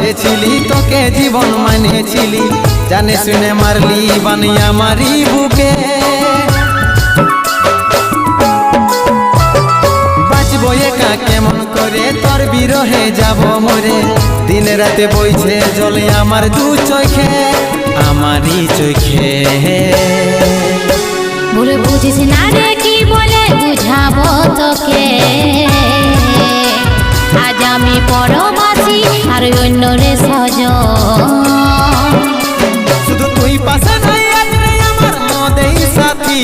ভালোবেসেছিলি, তোকে জীবন মানেছিলি, জানে শুনে মারলি বানিয়া মারি বুকে। বাঁচবো একা কেমন করে, তোর বিরহে যাব মরে, দিন রাতে বইছে জলে আমার দু চোখে, আমারই চোখে। বলে বুঝিস না রে কি বলে বুঝাবো তোকে, আজ আমি পরবাসী আর অন্য রে সজন। শুধু তুই পাশে নাই আজ রে আমার মদেই সাথী।